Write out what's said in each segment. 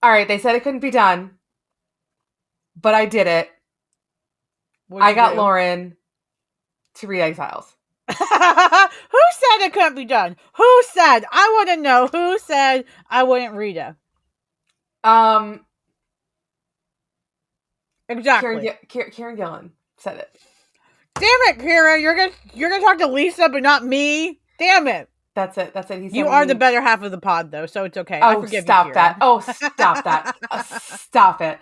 All right, they said it couldn't be done, but I did it. What'd I you got do? Lauren to read Exiles. Who said it couldn't be done? Who said? I want to know who said I wouldn't read it. Exactly. Kieran Gillen said it. Damn it, Kieran! You're gonna talk to Lisa, but not me. Damn it! That's it. He said You are the better half of the pod, though, so it's okay. I forgive you, stop Kieran. that. Oh, stop that. Stop it.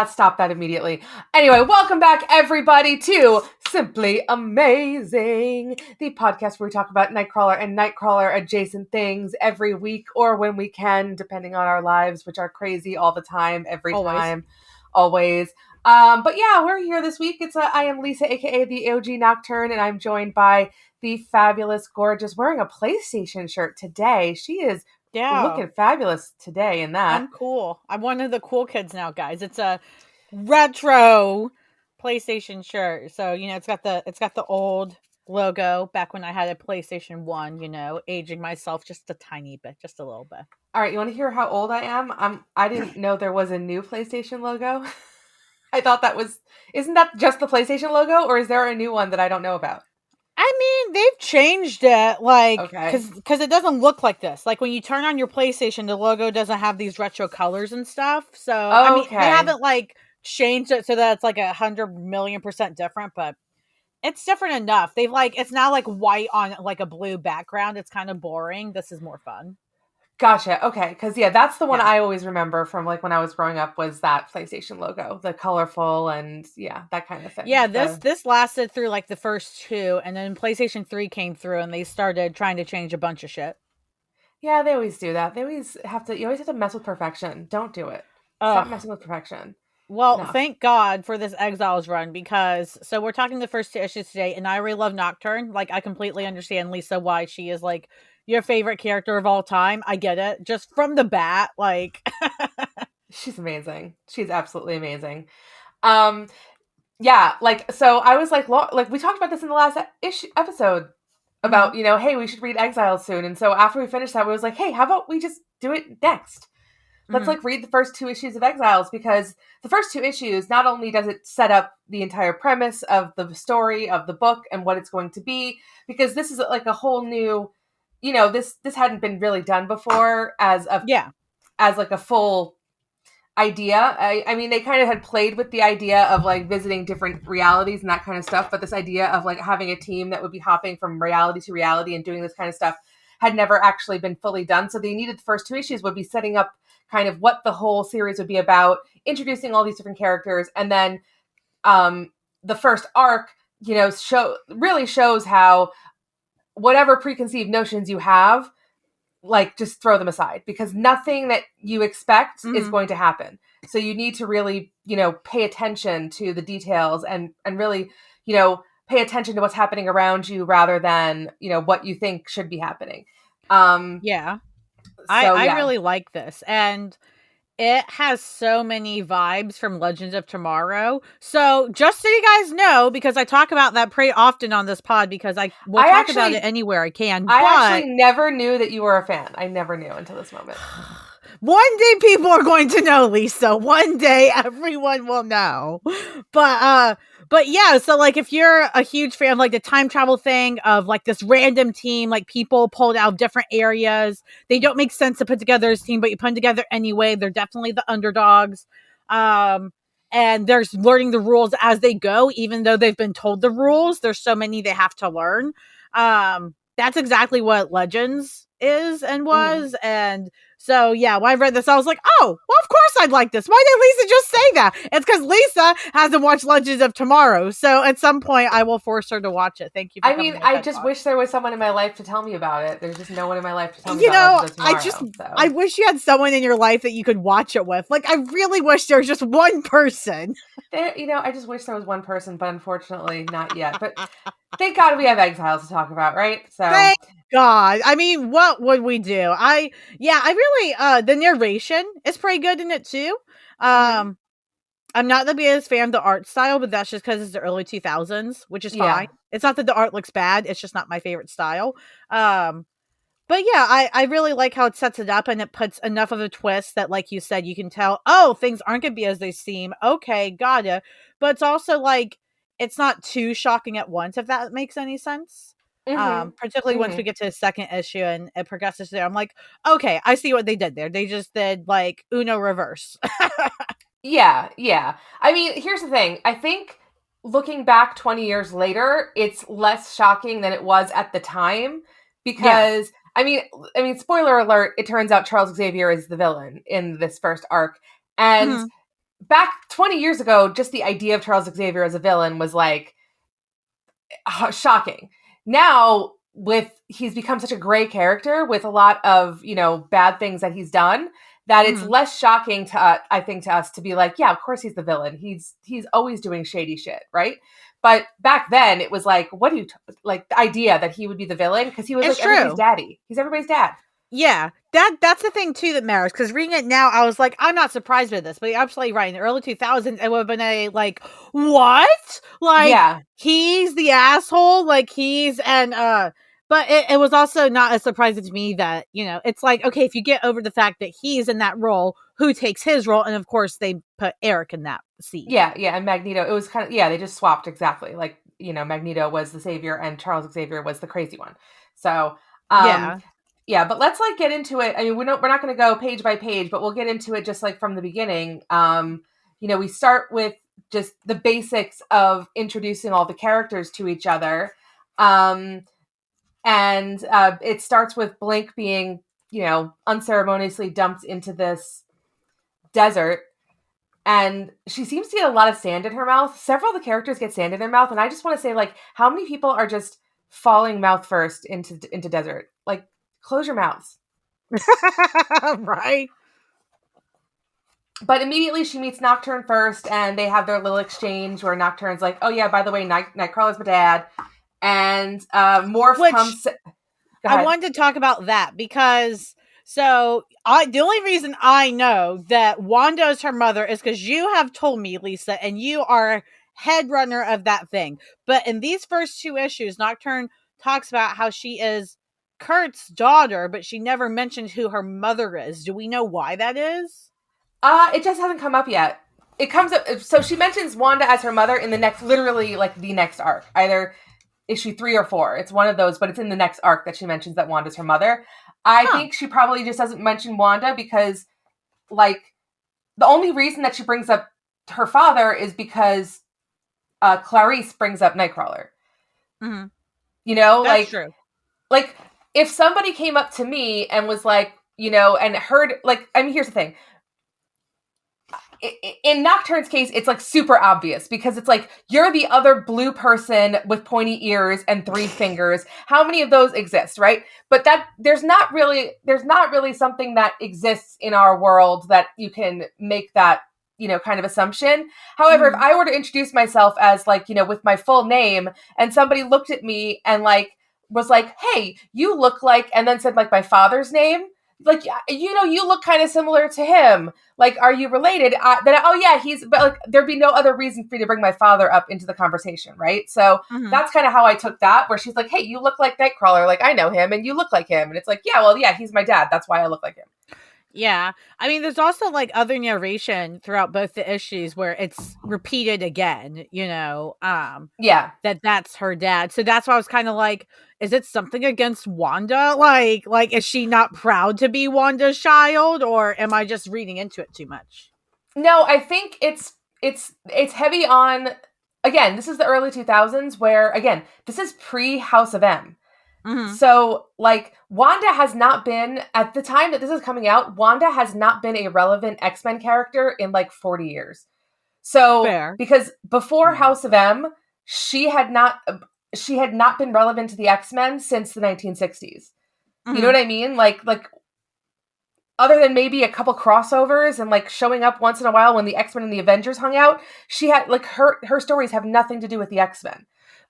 Stop that immediately. Anyway, welcome back, everybody, to Simply Amazing, the podcast where we talk about Nightcrawler and Nightcrawler adjacent things every week or when we can, depending on our lives, which are crazy all the time, always. But yeah, we're here this week. I am Lisa, aka the OG Nocturne, and I'm joined by the fabulous, gorgeous, wearing a PlayStation shirt today. She is looking fabulous today in that. I'm cool. I'm one of the cool kids now, guys. It's a retro PlayStation shirt. So, it's got the old logo back when I had a PlayStation 1, aging myself just a tiny bit, just a little bit. All right, you want to hear how old I am? I didn't know there was a new PlayStation logo. I thought isn't that just the PlayStation logo, or is there a new one that I don't know about? I mean, they've changed it, because it doesn't look like this. Like, when you turn on your PlayStation, the logo doesn't have these retro colors and stuff. So, I mean, they haven't, changed it so that it's, 100,000,000% different, but it's different enough. It's now, white on, a blue background. It's kind of boring. This is more fun. Gotcha. Okay. Because, that's the one I always remember from, when I was growing up, was that PlayStation logo. The colorful and, that kind of thing. Yeah, this lasted through, the first two, and then PlayStation 3 came through, and they started trying to change a bunch of shit. Yeah, they always do that. You always have to mess with perfection. Don't do it. Stop messing with perfection. Well, thank God for this Exiles run, because, so we're talking the first two issues today, and I really love Nocturne. I completely understand, Lisa, why she is, your favorite character of all time. I get it. Just from the bat, She's amazing. She's absolutely amazing. Yeah, so I was we talked about this in the last episode about, hey, we should read Exiles soon. And so after we finished that, we was like, hey, how about we just do it next? Let's read the first two issues of Exiles, because the first two issues, not only does it set up the entire premise of the story of the book and what it's going to be, because this is a whole new, this hadn't been really done before as a full idea. I mean, they kind of had played with the idea of visiting different realities and that kind of stuff, but this idea of having a team that would be hopping from reality to reality and doing this kind of stuff had never actually been fully done. So they needed the first two issues would be setting up kind of what the whole series would be about, introducing all these different characters, and then the first arc, really shows how whatever preconceived notions you have, just throw them aside, because nothing that you expect is going to happen. So you need to really, pay attention to the details and really, pay attention to what's happening around you rather than, what you think should be happening. I really like this, and it has so many vibes from Legends of Tomorrow. So just so you guys know, because I talk about that pretty often on this pod, because I will talk about it anywhere I can. I actually never knew that you were a fan. I never knew until this moment. One day people are going to know, Lisa. One day everyone will know. But yeah, so if you're a huge fan of the time travel thing of this random team, people pulled out of different areas, they don't make sense to put together as a team, but you put them together anyway. They're definitely the underdogs. And they're learning the rules as they go, even though they've been told the rules. There's so many they have to learn. That's exactly what Legends is and was. And So yeah, when I read this, I was like, oh, well, of course I'd like this. Why did Lisa just say that? It's because Lisa hasn't watched Legends of Tomorrow. So at some point, I will force her to watch it. Thank you for I mean, coming on I TED just Talk. wish there was someone in my life to tell me about it. There's just no one in my life to tell me You about know, Legends of Tomorrow. So I wish you had someone in your life that you could watch it with. Like, I really wish there was just one person. I just wish there was one person, but unfortunately, not yet. But thank God we have Exiles to talk about, right? So Thank God. I mean, what would we do? I really the narration is pretty good in it too. mhm. I'm not the biggest fan of the art style, but that's just because it's the early 2000s, which is fine. Yeah. It's not that the art looks bad; it's just not my favorite style. Um, but yeah, I really like how it sets it up and it puts enough of a twist that, like you said, you can tell, oh, things aren't gonna be as they seem. Okay, got ya. But it's also like it's not too shocking at once, if that makes any sense. Mhm. Particularly once we Mhm. get to the second issue and it progresses there. I'm like, okay, I see what they did there. They just did like Uno reverse. Yeah, yeah. I mean, here's the thing. I think looking back 20 years later, it's less shocking than it was at the time Yeah. because I mean, spoiler alert, it turns out Charles Xavier is the villain in this first arc. And Mhm. back 20 years ago, just the idea of Charles Xavier as a villain was like shocking. Now, with he's become such a gray character with a lot of bad things that he's done, that it's Mhm. less shocking to I think to us to be like, yeah, of course he's the villain. He's always doing shady shit, right? But back then it was like, what do you like the idea that he would be the villain because he was It's like everybody's true. daddy. He's everybody's dad. Yeah, that's the thing too that matters. Because reading it now, I was like, I'm not surprised by this, but you're absolutely right. In the early 2000s, it would have been a like, what? Like Yeah, he's the asshole. Like he's and but it was also not as surprising to me that it's like, okay, if you get over the fact that he's in that role, who takes his role? And of course, they put Eric in that seat. yeah, yeah. And Magneto, it was kind of yeah, they just swapped exactly. Like Magneto was the savior and Charles Xavier was the crazy one. So um Yeah. yeah, but let's like get into it. I mean, we're not going to go page by page, but we'll get into it just like from the beginning. We start with just the basics of introducing all the characters to each other. And it starts with Blink being, unceremoniously dumped into this desert. And she seems to get a lot of sand in her mouth. Several of the characters get sand in their mouth. And I just want to say, like, how many people are just falling mouth first into desert? Like, close your mouths. Right. But immediately she meets Nocturne first, and they have their little exchange where Nocturne's like, "Oh yeah, by the way, Nightcrawler's my dad," and Morph Which comes. Go I ahead. wanted to talk about that because the only reason I know that Wanda is her mother is because you have told me, Lisa, and you are head runner of that thing. But in these first two issues, Nocturne talks about how she is Kurt's daughter, but she never mentioned who her mother is. Do we know why that is? It just hasn't come up yet. It comes up. So she mentions Wanda as her mother in the next, literally like the next arc, either issue 3 or 4. It's one of those, but it's in the next arc that she mentions that Wanda's her mother. I Huh. think she probably just doesn't mention Wanda because, like, the only reason that she brings up her father is because Clarice brings up Nightcrawler. Mm-hmm. You know, That's true. like if somebody came up to me and was like, and heard, like, I mean, here's the thing. In Nocturne's case, it's like super obvious because it's like you're the other blue person with pointy ears and 3 fingers. How many of those exist, right? But that there's not really something that exists in our world that you can make that kind of assumption. However, if Mm-hmm. I were to introduce myself as like with my full name and somebody looked at me and like was like, "Hey, you look like," and then said like my father's name, like you look kind of similar to him, like, are you related? Then, oh yeah, but like, there'd be no other reason for me to bring my father up into the conversation, right? So Mm-hmm. that's kind of how I took that, where she's like, hey, you look like Nightcrawler, like I know him, and you look like him, and it's like, yeah, well, yeah, he's my dad, that's why I look like him. Yeah. I mean, there's also like other narration throughout both the issues where it's repeated again, Yeah. that's her dad. So that's why I was kind of like, is it something against Wanda? Like is she not proud to be Wanda's child, or am I just reading into it too much? No, I think it's heavy on. Again, this is the early 2000s, where again, this is pre House of M. Mm-hmm. So, like, Wanda has not been, at the time that this is coming out, Wanda has not been a relevant X-Men character in like 40 years. So, Fair. because before Mm. House of M, she had not been relevant to the X-Men since the 1960s. You know Mm-hmm. what I mean? Like other than maybe a couple crossovers and like showing up once in a while when the X-Men and the Avengers hung out, she had like her stories have nothing to do with the X-Men.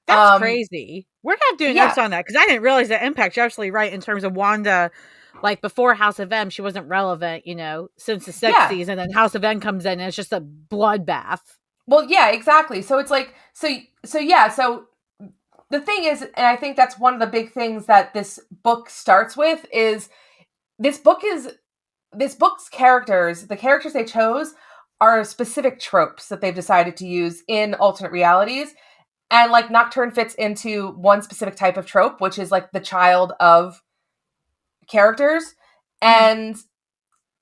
That's crazy. We're gonna have to do Yeah. notes on that because I didn't realize that impact. You're absolutely right in terms of Wanda. Like before House of M, she wasn't relevant, since the Yeah. 60s, and then House of M comes in and it's just a bloodbath. Well, yeah, exactly. So it's like so the thing is, and I think that's one of the big things that this book starts with is this book's characters, the characters they chose are specific tropes that they've decided to use in alternate realities. And like Nocturne fits into one specific type of trope, which is like the child of characters. Mm-hmm. And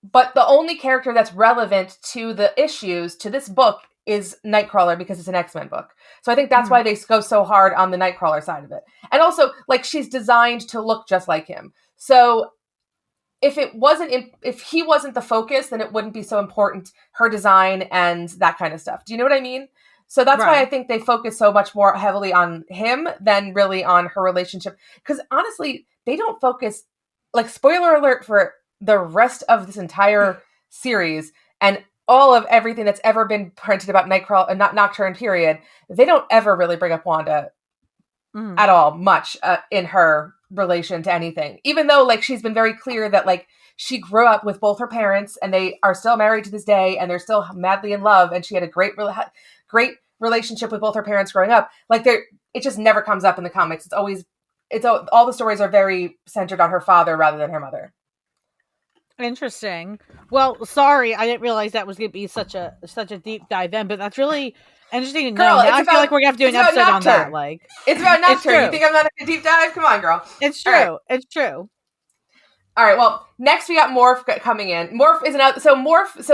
but the only character that's relevant to the issues to this book is Nightcrawler because it's an X-Men book. So I think that's Mm-hmm. why they go so hard on the Nightcrawler side of it. And also, like, she's designed to look just like him. So if he wasn't the focus, then it wouldn't be so important, her design and that kind of stuff. Do you know what I mean? So that's why I Right. think they focus so much more heavily on him than really on her relationship. Because honestly, they don't focus, like, spoiler alert for the rest of this entire series and all of everything that's ever been printed about Nightcrawler, not Nocturne, period. They don't ever really bring up Wanda Mm-hmm. at all much in her relation to anything, even though like she's been very clear that like she grew up with both her parents and they are still married to this day and they're still madly in love, and she had a great relationship with both her parents growing up. Like it just never comes up in the comics. It's all the stories are very centered on her father rather than her mother. Interesting. Well, sorry, I didn't realize that was going to be such a deep dive in, but that's really interesting to know. Girl, Now I feel like we're going to have to do an episode on that. Like, It's about it's Nocturne. You true. think I'm not a deep dive? Come on, girl. It's All right. true. It's true. All right, well, next we got Morph coming in. Morph is another. So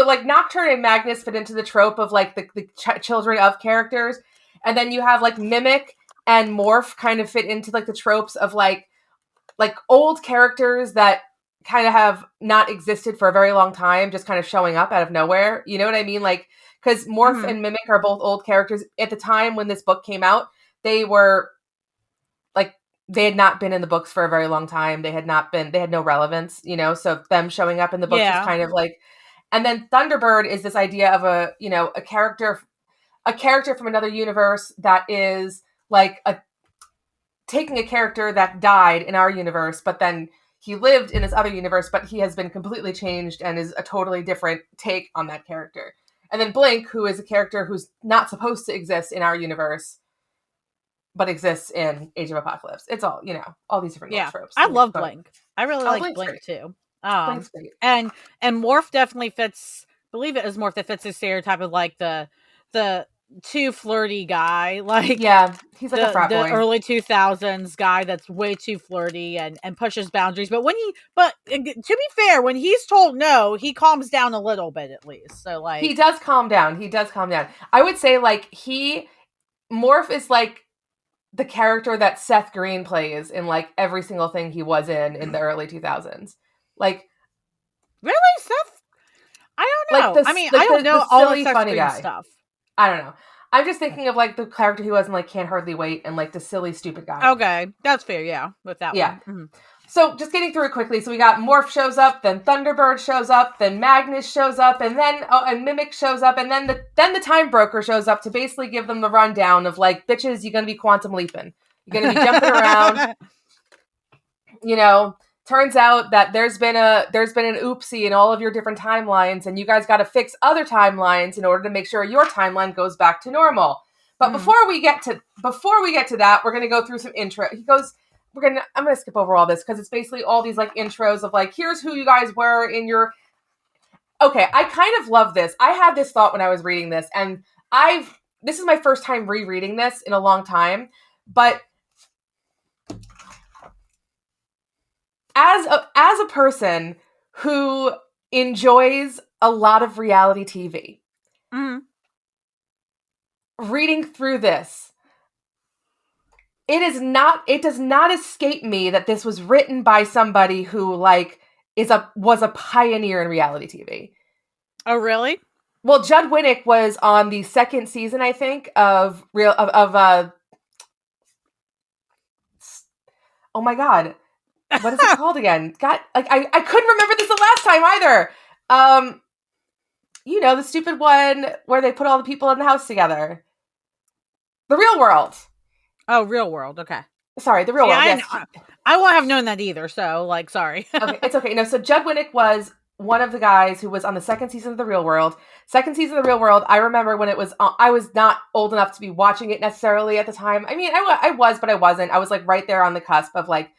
like Nocturne and Magnus fit into the trope of like the children of characters, and then you have like Mimic and Morph kind of fit into like the tropes of like old characters that kind of have not existed for a very long time, just kind of showing up out of nowhere. You know what I mean? Like, because Morph and Mimic are both old characters. At the time when this book came out, they were like, they had not been in the books for a very long time. They had no relevance, so them showing up in the books was kind of like, and then Thunderbird is this idea of a character from another universe that is like taking a character that died in our universe, but then he lived in this other universe, but he has been completely changed and is a totally different take on that character. And then Blink, who is a character who's not supposed to exist in our universe, but exists in Age of Apocalypse. It's all, all these different tropes. I love Blink. I really like Blink's Blink great. too. Blink's great. And Morph definitely fits. I believe it is Morph that fits the stereotype of like the too flirty guy. Like, yeah, he's like a frat boy. The early 2000s guy that's way too flirty and pushes boundaries. But to be fair, when he's told no, he calms down a little bit at least. So like, he does calm down. I would say like Morph is like the character that Seth Green plays in like every single thing he was in the early 2000s. Like, really, Seth? I don't know. I don't know all the Seth funny Green guy stuff. I don't know. I'm just thinking of like the character he was in like Can't Hardly Wait and like the silly stupid guy. Okay, that's fair. Yeah, with that one. Mm-hmm. So just getting through it quickly. So we got Morph shows up, then Thunderbird shows up, then Magnus shows up, and then and Mimic shows up, and then the Time Broker shows up to basically give them the rundown of like, bitches, you're gonna be quantum leaping. You're gonna be jumping around. Turns out that there's been an oopsie in all of your different timelines, and you guys got to fix other timelines in order to make sure your timeline goes back to normal. But before we get to that, we're gonna go through some intro. I'm gonna skip over all this because it's basically all these like intros of like, here's who you guys were in your. Okay, I kind of love this. I had this thought when I was reading this, and this is my first time rereading this in a long time, but as a person who enjoys a lot of reality TV, reading through this, it does not escape me that this was written by somebody who like was a pioneer in reality TV. Oh, really? Well, Judd Winnick was on the second season, I think, of oh my god, what is it called again? God, like I couldn't remember this the last time either. You know, the stupid one where they put all the people in the house together. The Real World. Oh, Real World. Okay. Sorry, The Real World. Yes. I won't have known that either. So, like, sorry. Okay, it's okay. No, so Judd Winnick was one of the guys who was on the second season of The Real World. Second season of The Real World, I remember when it was, I was not old enough to be watching it necessarily at the time. I mean, I was, but I wasn't. I was like right there on the cusp of like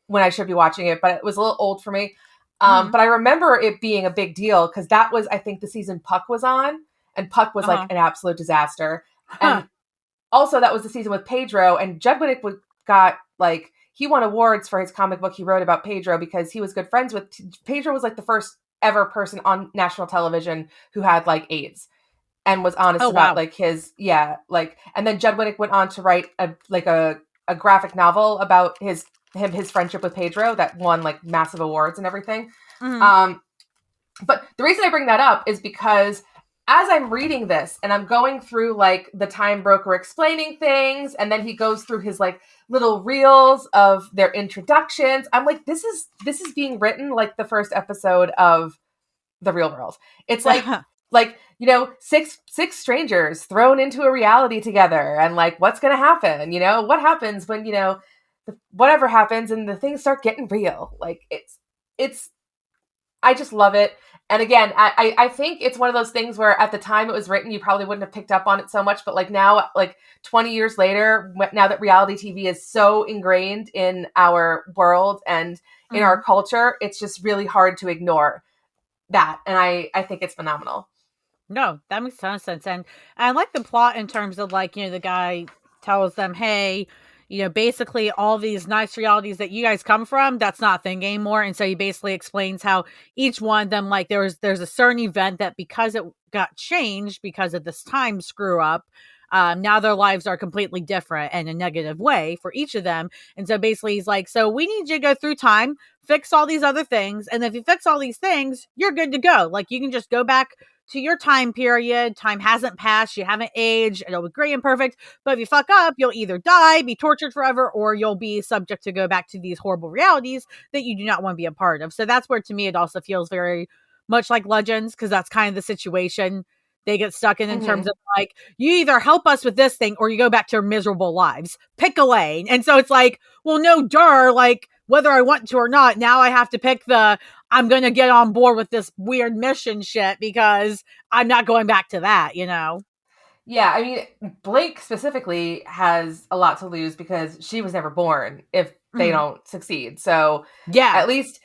when I should be watching it, but it was a little old for me. But I remember it being a big deal because that was, I think, the season Puck was on, and Puck was like an absolute disaster. And also that was the season with Pedro, and Judd Winnick got like, he won awards for his comic book he wrote about Pedro because he was good friends with Pedro. Was like the first ever person on national television who had like AIDS and was honest about like his and then Judd Winnick went on to write a graphic novel about his friendship with Pedro that won like massive awards and everything. But the reason I bring that up is because as I'm reading this and I'm going through like the Time Broker explaining things, and then he goes through his like little reels of their introductions, I'm like, this is being written like the first episode of The Real World. It's like like, you know, six strangers thrown into a reality together, and like what's gonna happen, you know, what happens when, you know, whatever happens and the things start getting real. Like it's I just love it. And again, I think it's one of those things where at the time it was written, you probably wouldn't have picked up on it so much. But like now, like 20 years later, now that reality TV is so ingrained in our world and in our culture, it's just really hard to ignore that. And I think it's phenomenal. No, that makes a ton of sense. And I like the plot in terms of like, you know, the guy tells them, hey, you know, basically all these nice realities that you guys come from, that's not a thing anymore. And so he basically explains how each one of them, like there's a certain event that because it got changed because of this time screw up, now their lives are completely different in a negative way for each of them. And so basically he's like, so we need you to go through time, fix all these other things. And if you fix all these things, you're good to go. Like you can just go back to your time period. Time hasn't passed. You haven't aged. It'll be great and perfect. But if you fuck up, you'll either die, be tortured forever, or you'll be subject to go back to these horrible realities that you do not want to be a part of. So that's where, to me, it also feels very much like Legends, because that's kind of the situation they get stuck in terms of like, you either help us with this thing or you go back to your miserable lives. Pick a lane. And so it's like, well, no, like whether I want to or not, now I have to pick I'm going to get on board with this weird mission shit because I'm not going back to that, you know? Yeah, I mean, Blake specifically has a lot to lose because she was never born if they don't succeed. So yeah, at least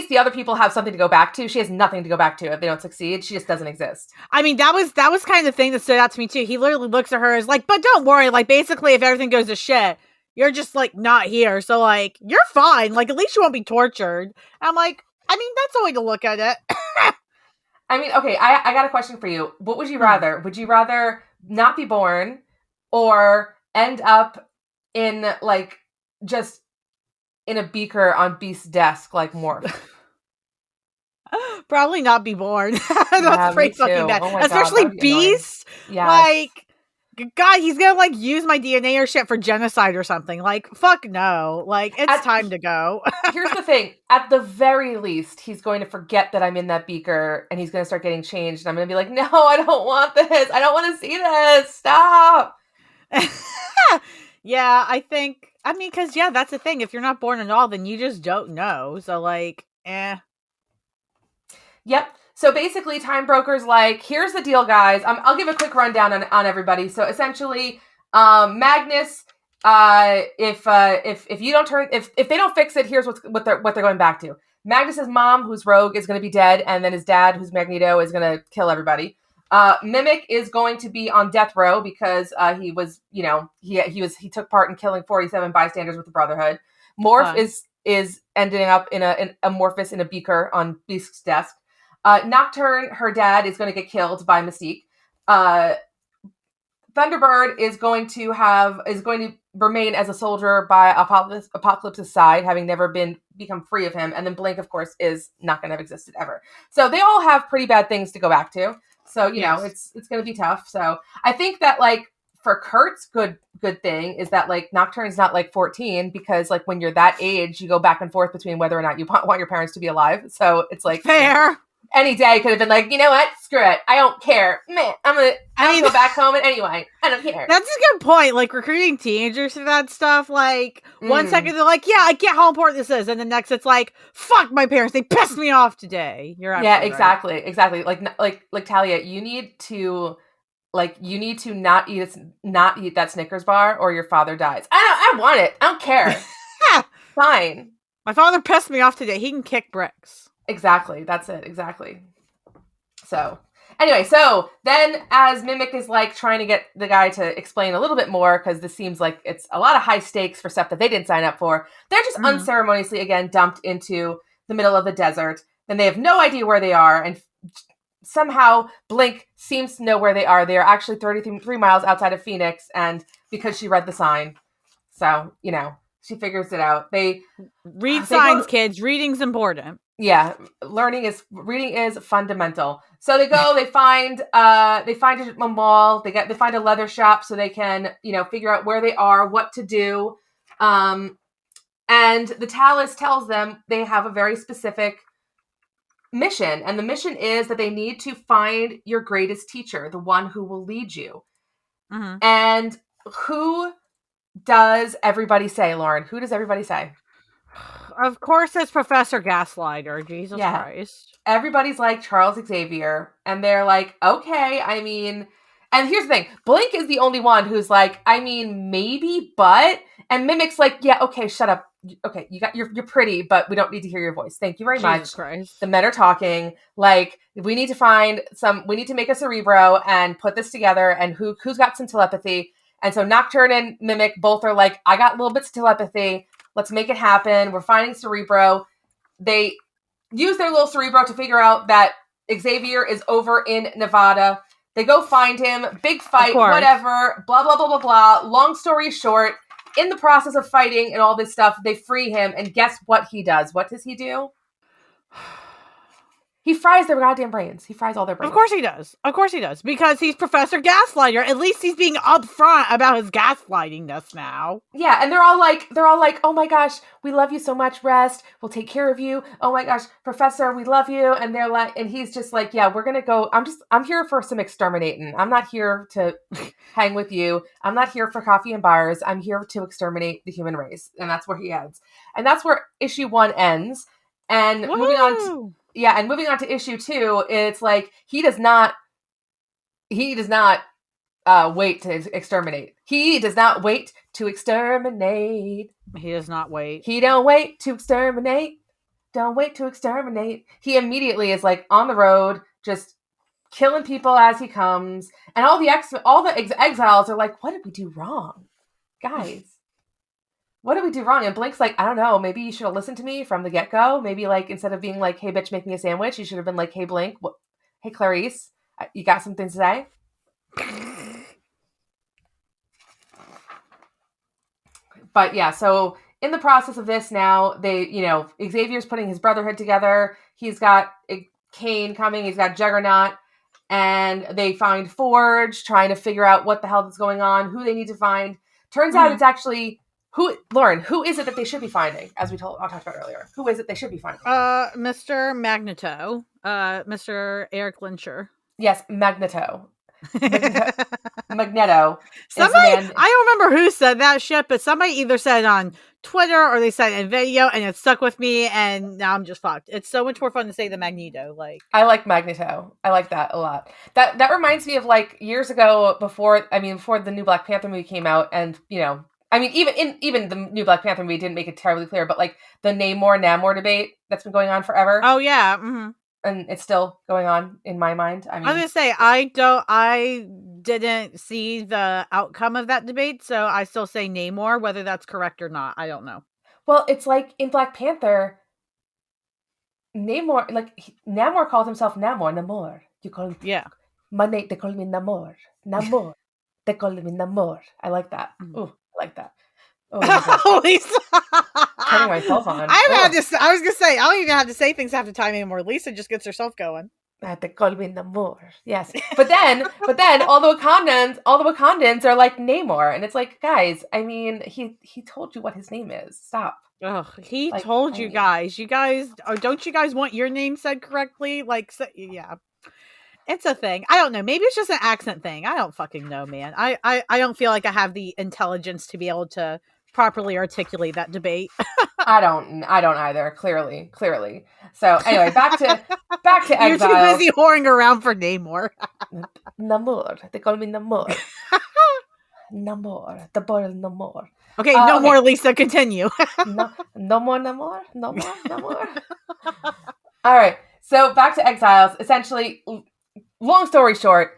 the other people have something to go back to. She has nothing to go back to if they don't succeed. She just doesn't exist. I mean, that was kind of the thing that stood out to me too. He literally looks at her as like, but don't worry. Like basically if everything goes to shit, you're just like not here. So like, you're fine. Like at least you won't be tortured. I'm like, I mean, that's a way to look at it. I mean, okay, I got a question for you. What would you rather? Would you rather not be born or end up in like just in a beaker on Beast's desk like Morph? Probably not be born. That's pretty fucking bad. Oh especially God, Beast. Yeah. Like, God, he's gonna like use my DNA or shit for genocide or something. Like, fuck no. Like, it's time to go. Here's the thing. At the very least, he's going to forget that I'm in that beaker and he's going to start getting changed. And I'm going to be like, no, I don't want this. I don't want to see this. Stop. Yeah, I mean, because, yeah, that's the thing. If you're not born at all, then you just don't know. So, like, Yep. So basically, Time Broker's like, here's the deal, guys. I'll give a quick rundown on everybody. So essentially, Magnus, if you don't if they don't fix it, here's what they're going back to. Magnus's mom, who's Rogue, is going to be dead, and then his dad, who's Magneto, is going to kill everybody. Mimic is going to be on death row because he was, you know, he took part in killing 47 bystanders with the Brotherhood. Morph is ending up in a Morphus in a beaker on Beast's desk. Nocturne, her dad, is going to get killed by Mystique. Thunderbird is going to remain as a soldier by Apocalypse's side, having never become free of him. And then Blink, of course, is not going to have existed ever. So they all have pretty bad things to go back to. So, you know, it's going to be tough. So I think that, like, for Kurt's good thing is that, like, Nocturne's not, like, 14, because, like, when you're that age, you go back and forth between whether or not you want your parents to be alive. So it's like... Fair. Any day could have been like, you know what? Screw it. I don't care. Man, I'm gonna go back home, and anyway, I don't care. That's a good point. Like, recruiting teenagers to that stuff, like, 1 second they're like, yeah, I get how important this is, and the next it's like, fuck my parents, they pissed me off today. You're absolutely right. Exactly. Like Talia, you need to not eat that Snickers bar, or your father dies. I don't want it. I don't care. Fine. My father pissed me off today. He can kick bricks. Exactly. That's it. Exactly. So anyway, so then as Mimic is like trying to get the guy to explain a little bit more, because this seems like it's a lot of high stakes for stuff that they didn't sign up for, they're just unceremoniously again dumped into the middle of the desert. Then they have no idea where they are, and somehow Blink seems to know where they are. They are actually 33 miles outside of Phoenix, and because she read the sign. So, you know, she figures it out. They read signs, kids. Reading's important. Yeah, reading is fundamental. So they go, they find a mall, they find a leather shop so they can, you know, figure out where they are, what to do. And the Talus tells them they have a very specific mission, and the mission is that they need to find your greatest teacher, the one who will lead you. And who does everybody say, Lauren? Who does everybody say? Of course, it's Professor Gaslighter. Jesus Christ. Everybody's like Charles Xavier, and they're like, okay, I mean, and here's the thing. Blink is the only one who's like, I mean, maybe, but, and Mimic's like, yeah, okay, shut up. Okay, you're pretty, but we don't need to hear your voice. Thank you very much. Christ. The men are talking. Like, we need to make a Cerebro and put this together, and who's got some telepathy. And so Nocturne and Mimic both are like, I got little bits of telepathy. Let's make it happen. We're finding Cerebro. They use their little Cerebro to figure out that Xavier is over in Nevada. They go find him. Big fight, whatever. Blah, blah, blah, blah, blah. Long story short, in the process of fighting and all this stuff, they free him. And guess what he does? What does he do? He fries their goddamn brains. He fries all their brains. Of course he does. Of course he does. Because he's Professor Gaslighter. At least he's being upfront about his gaslightingness now. Yeah, and they're all like, oh my gosh, we love you so much, Rest. We'll take care of you. Oh my gosh, Professor, we love you. And they're like, and he's just like, yeah, we're gonna go. I'm here for some exterminating. I'm not here to hang with you. I'm not here for coffee and bars. I'm here to exterminate the human race. And that's where he ends. And that's where issue 1 ends. And moving on to issue 2, it's like he does not wait to exterminate. He does not wait to exterminate. He does not wait. He don't wait to exterminate. Don't wait to exterminate. He immediately is like on the road, just killing people as he comes. And all the exiles are like, what did we do wrong? Guys. What did we do wrong? And Blink's like, I don't know. Maybe you should have listened to me from the get-go. Maybe, like, instead of being like, hey, bitch, make me a sandwich, you should have been like, hey, Blink, hey, Clarice, you got something to say? But, yeah, so in the process of this now, Xavier's putting his brotherhood together. He's got Kane coming. He's got Juggernaut. And they find Forge, trying to figure out what the hell is going on, who they need to find. Turns out it's actually... Lauren, who is it that they should be finding? As I talked about earlier. Who is it they should be finding? Mr. Magneto. Mr. Eric Lyncher. Yes, Magneto. Magneto. I don't remember who said that shit, but somebody either said it on Twitter or they said it in video, and it stuck with me, and now I'm just fucked. It's so much more fun to say the Magneto. Like, I like Magneto. I like that a lot. That reminds me of like years ago before the new Black Panther movie came out, and even the new Black Panther movie didn't make it terribly clear, but like the Namor debate that's been going on forever. Oh yeah, mm-hmm. And it's still going on in my mind. I was gonna say I didn't see the outcome of that debate, so I still say Namor. Whether that's correct or not, I don't know. Well, it's like in Black Panther, Namor calls himself Namor. You call him, my name. They call me Namor. They call me Namor. I like that. Ooh, like that. Oh, Lisa. Turning myself on. I was gonna say, I don't even have to say things half the time anymore. Lisa just gets herself going. They call me Namor. Yes. But then all the Wakandans are like Namor. And it's like, guys, I mean, he told you what his name is. Stop. Ugh, he told you guys. You guys, don't you guys want your name said correctly? Like, yeah. It's a thing. I don't know. Maybe it's just an accent thing. I don't fucking know, man. I don't feel like I have the intelligence to be able to properly articulate that debate. I don't either. Clearly. So anyway, back to Exiles. You're too busy whoring around for Namor. Namor. They call me Namor. Namor. The boy is Namor. Okay, no more, Lisa. Continue. No more Namor. All right. So back to Exiles. Essentially, long story short,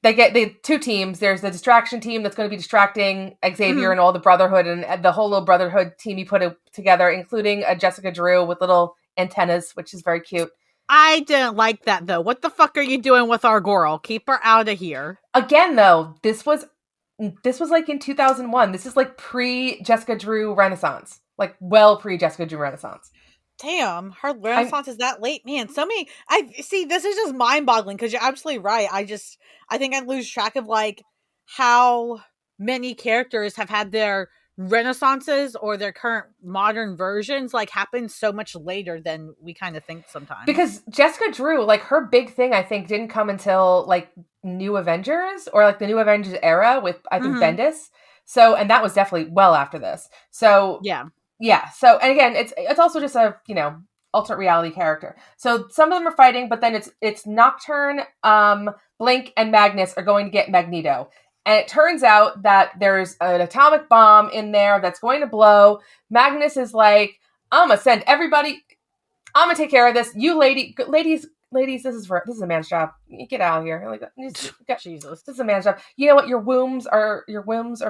they get the two teams. There's the distraction team that's going to be distracting Xavier and all the Brotherhood and the whole little Brotherhood team you put together, including a Jessica Drew with little antennas, which is very cute. I didn't like that, though. What the fuck are you doing with our girl? Keep her out of here. Again, though, this was like in 2001. This is like pre-Jessica Drew Renaissance. Like, well pre-Jessica Drew Renaissance. Damn, her Renaissance is that late, man. So many. I see. This is just mind-boggling because you're absolutely right. I think I lose track of like how many characters have had their Renaissances or their current modern versions like happen so much later than we kind of think sometimes. Because Jessica Drew, like her big thing, I think didn't come until like New Avengers or like the New Avengers era with I think Bendis. So and that was definitely well after this. So yeah. So, and again, it's also just a, alternate reality character. So some of them are fighting, but then it's Nocturne, Blink, and Magnus are going to get Magneto. And it turns out that there's an atomic bomb in there that's going to blow. Magnus is like, I'm going to send everybody, I'm going to take care of this. You ladies, this is a man's job. Get out of here. Like, Jesus. This is a man's job. You know what? Your wombs are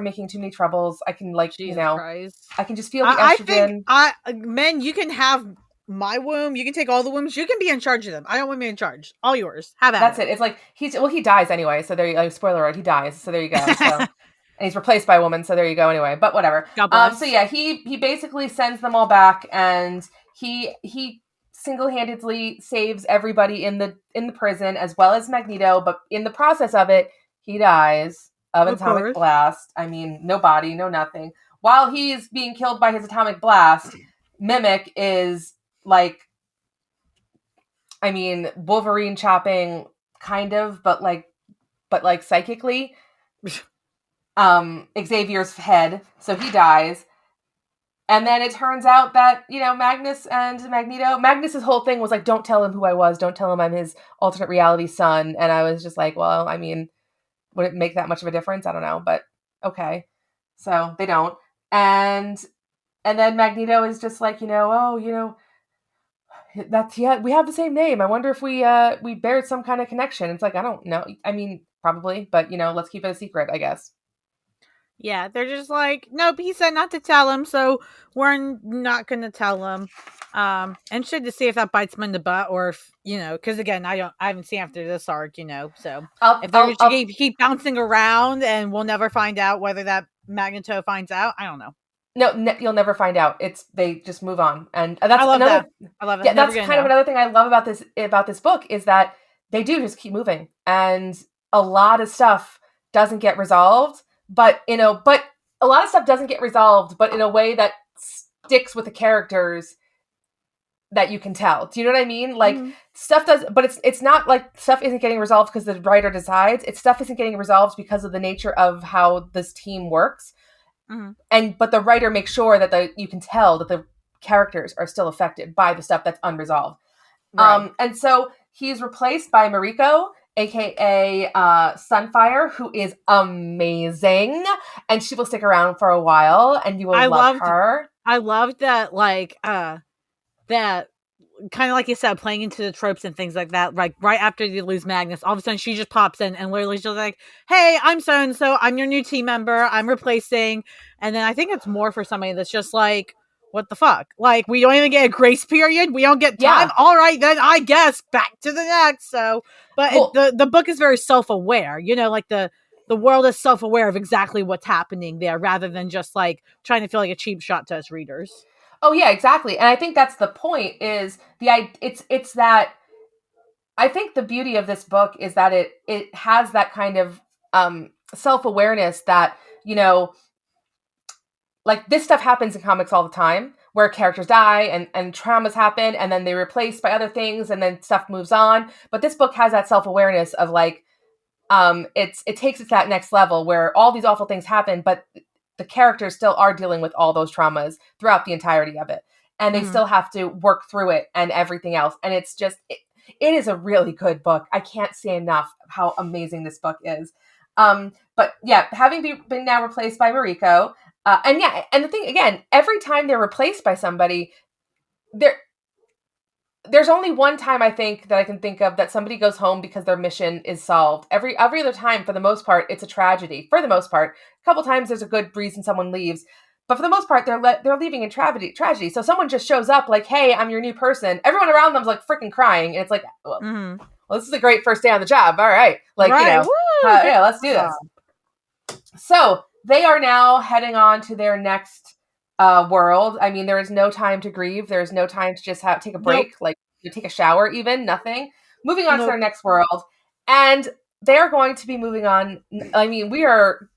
making too many troubles. I can Jesus Christ. I can just feel the estrogen. I think men, you can have my womb. You can take all the wombs. You can be in charge of them. I don't want to be in charge. All yours. Have at That's it. It's like he dies anyway. So there you go. Spoiler alert. He dies. So there you go. So, and he's replaced by a woman. So there you go. Anyway, but whatever. God bless. So yeah, he basically sends them all back, and he single-handedly saves everybody in the prison as well as Magneto, but in the process of it, he dies of atomic blast. I mean, no body, no nothing. While he's being killed by his atomic blast, Mimic is like, I mean, Wolverine chopping kind of, but like psychically Xavier's head, so he dies. And then it turns out that, Magnus and Magneto, Magnus's whole thing was like, don't tell him who I was. Don't tell him I'm his alternate reality son. And I was just like, well, I mean, would it make that much of a difference? I don't know, but okay. So they don't. And then Magneto is just like, that's, we have the same name. I wonder if we bared some kind of connection. It's like, I don't know. I mean, probably, but let's keep it a secret, I guess. Yeah, they're just like, nope, he said not to tell him, so we're not going to tell him. Interested to see if that bites him in the butt, or if, because again, I haven't seen after this arc, so if they're going to keep bouncing around and we'll never find out whether that Magneto finds out, I don't know. No, you'll never find out. They just move on, and that's I love that. I love it. Yeah, that's kind of another thing I love about this book is that they do just keep moving, and a lot of stuff doesn't get resolved. But a lot of stuff doesn't get resolved, but in a way that sticks with the characters that you can tell. Do you know what I mean? Like stuff does, but it's not like stuff isn't getting resolved because the writer decides. Stuff isn't getting resolved because of the nature of how this team works. But the writer makes sure that you can tell that the characters are still affected by the stuff that's unresolved. Right. And so he's replaced by Mariko, aka Sunfire, who is amazing, and she will stick around for a while, and you will love her. I loved that, like that kind of like you said, playing into the tropes and things like that. Like right after you lose Magnus, all of a sudden she just pops in and literally she's like, "Hey, I'm so and so. I'm your new team member. I'm replacing." And then I think it's more for somebody that's just like, what the fuck? Like, we don't even get a grace period. We don't get time. Yeah. All right, then I guess back to the next. So, but the book is very self-aware. Like the the world is self-aware of exactly what's happening there, rather than just like trying to feel like a cheap shot to us readers. Oh yeah, exactly. And I think that's the point. Is it's that I think the beauty of this book is that it has that kind of self-awareness that, you know, like this stuff happens in comics all the time where characters die and traumas happen and then they're replaced by other things and then stuff moves on. But this book has that self-awareness of like, it takes it to that next level where all these awful things happen, but the characters still are dealing with all those traumas throughout the entirety of it. And they still have to work through it and everything else. And it's just, it is a really good book. I can't say enough how amazing this book is. But yeah, having been now replaced by Mariko, and the thing, again, every time they're replaced by somebody, there's only one time I think that I can think of that somebody goes home because their mission is solved. Every other time, for the most part, it's a tragedy. For the most part, a couple times there's a good reason someone leaves, but for the most part, they're leaving in tragedy. So someone just shows up like, "Hey, I'm your new person." Everyone around them's like freaking crying, and it's like, well, this is a great first day on the job. All right, like right. yeah, let's do this. So they are now heading on to their next world. I mean, there is no time to grieve. There is no time to just take a break, like you take a shower, even nothing. Moving on to their next world, and they are going to be moving on. I mean, we are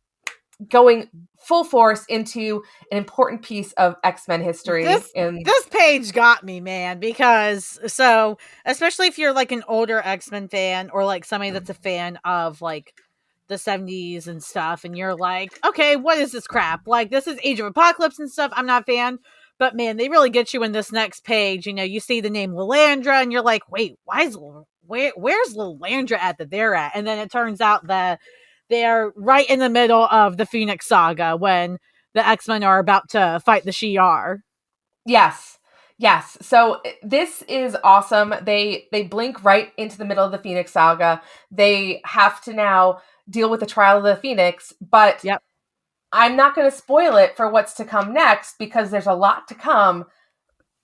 going full force into an important piece of X-Men history. This page got me, man, because so especially if you're like an older X-Men fan or like somebody that's a fan of like the 70s and stuff, and you're like, okay, what is this crap? Like, this is Age of Apocalypse and stuff. I'm not a fan, but man, they really get you in this next page. You know, you see the name Lilandra, and you're like, wait, where's Lilandra at that they're at? And then it turns out that they're right in the middle of the Phoenix Saga when the X-Men are about to fight the Shi'ar. Yes. So this is awesome. They blink right into the middle of the Phoenix Saga. They have to now deal with the trial of the Phoenix, but I'm not going to spoil it for what's to come next because there's a lot to come.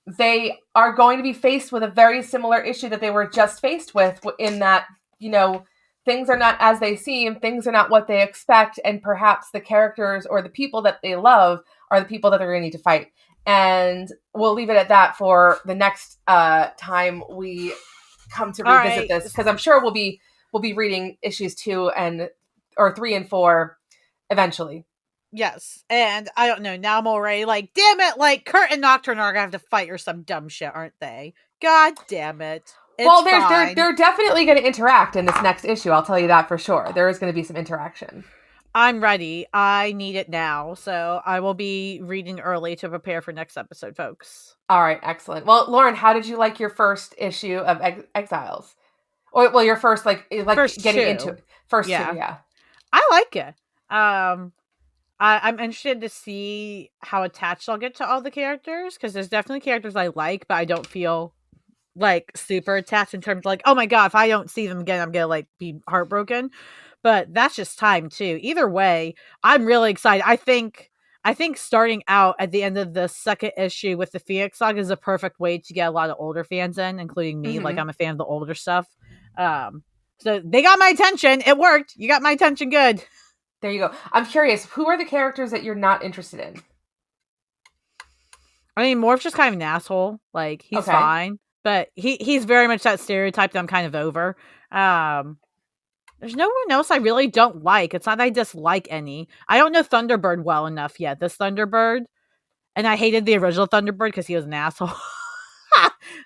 They are going to be faced with a very similar issue that they were just faced with, in that, you know, things are not as they seem, things are not what they expect, and perhaps the characters or the people that they love are the people that they're going to need to fight. And we'll leave it at that for the next time we come to revisit this, because I'm sure we'll be reading issues 2 or 3 and 4 eventually. Yes, and I don't know, now I'm already like, damn it, like Kurt and Nocturne are gonna have to fight or some dumb shit, aren't they? God damn it. They're definitely going to interact in this next issue. I'll tell you that for sure. There is going to be some interaction. I'm ready. I need it now. So I will be reading early to prepare for next episode, folks. All right. Excellent. Well, Lauren, how did you like your first issue of Exiles? Or, well, your first, first getting into it. First two, yeah. I like it. I'm interested to see how attached I'll get to all the characters, because there's definitely characters I like, but I don't feel like super attached in terms of like, oh my god, if I don't see them again, I'm gonna like be heartbroken. But that's just time too. Either way, I'm really excited. I think starting out at the end of the second issue with the Phoenix Saga is a perfect way to get a lot of older fans in, including me. Like, I'm a fan of the older stuff. So they got my attention. It worked. You got my attention good. There you go. I'm curious, who are the characters that you're not interested in? I mean, Morph's just kind of an asshole. Like, he's fine. But he's very much that stereotype that I'm kind of over. There's no one else I really don't like. It's not that I dislike any. I don't know Thunderbird well enough yet. This Thunderbird. And I hated the original Thunderbird because he was an asshole.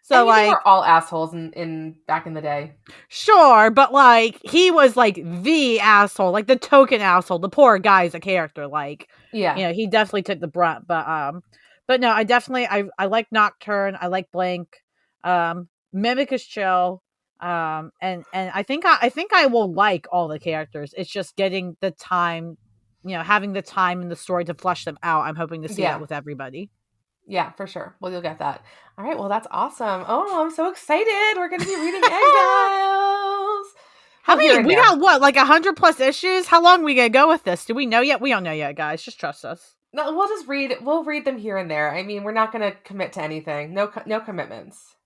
So, like, they were all assholes in back in the day. Sure, but like, he was like the asshole, like the token asshole. The poor guy's a character. Like, you know, he definitely took the brunt. But no, I like Nocturne. I like Blank. Mimic is chill. And I think I will like all the characters. It's just getting the time, you know, having the time in the story to flesh them out. I'm hoping to see it with everybody. Yeah, for sure. Well, you'll get that. All right. Well, that's awesome. Oh, I'm so excited. We're going to be reading Exiles. How many? We got what, like 100+ issues? How long are we going to go with this? Do we know yet? We don't know yet, guys. Just trust us. No, we'll read them here and there. I mean, we're not going to commit to anything. No commitments.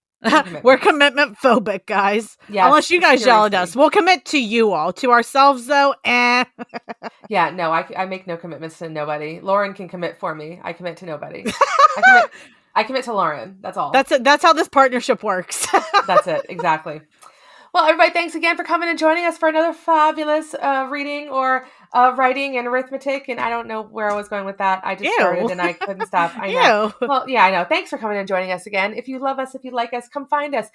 We're commitment phobic, guys. Yes, unless you guys yell at seriously. us. We'll commit to you all. To ourselves, though, Yeah, no, I make no commitments to nobody. Lauren can commit for me. I commit to nobody. I commit to Lauren. That's all. That's it. That's how this partnership works. That's it. Exactly. Well, everybody, thanks again for coming and joining us for another fabulous reading or writing and arithmetic. And I don't know where I was going with that. I just started and I couldn't stop. I know. Well, yeah, I know. Thanks for coming and joining us again. If you love us, if you like us, come find us.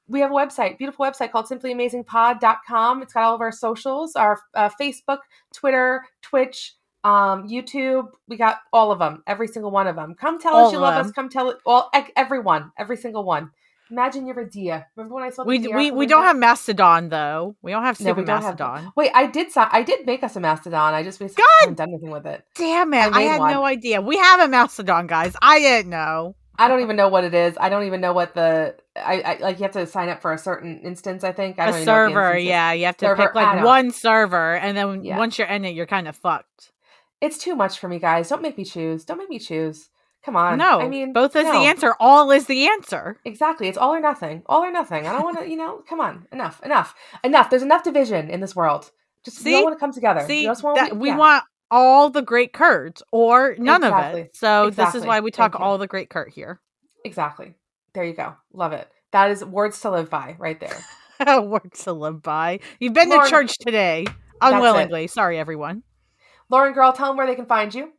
We have a website, beautiful website called simplyamazingpod.com. It's got all of our socials, our Facebook, Twitter, Twitch, YouTube. We got all of them, every single one of them. Come tell us you love us. Come tell it all, everyone, every single one. Imagine you're a Dia. Remember when I saw the Dia? We don't have Mastodon though. We don't have Super Mastodon. Wait, I did make us a Mastodon. I just basically haven't done anything with it. Damn it! I had no idea. We have a Mastodon, guys. I didn't know. I don't even know what it is. I don't even know what I like. You have to sign up for a certain instance. I think a server. Yeah, you have to pick like one server, and then once you're in it, you're kind of fucked. It's too much for me, guys. Don't make me choose. Come on. No, I mean, both is the answer. All is the answer. Exactly. It's all or nothing. All or nothing. I don't want to, come on. Enough. There's enough division in this world. Just we all want to come together. We want all the great Kurds or none of it. So this is why we talk all the great Kurt here. Exactly. There you go. Love it. That is words to live by right there. Words to live by. You've been to church today. Unwillingly. Sorry, everyone. Lauren, girl, tell them where they can find you.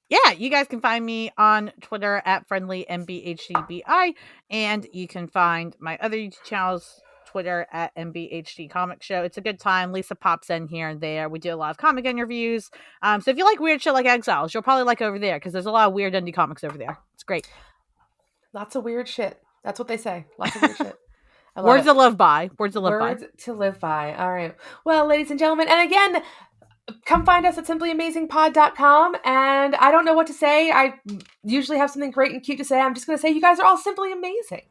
Yeah, you guys can find me on Twitter at friendlymBHDBI, and you can find my other YouTube channels, Twitter at MBHD Comic Show. It's a good time. Lisa pops in here and there. We do a lot of comic interviews. So if you like weird shit like Exiles, you'll probably like over there because there's a lot of weird indie comics over there. It's great. Lots of weird shit. That's what they say. Lots of weird shit. Words to live by. Words to live by. All right. Well, ladies and gentlemen, and again, come find us at simplyamazingpod.com. And I don't know what to say. I usually have something great and cute to say. I'm just going to say you guys are all simply amazing.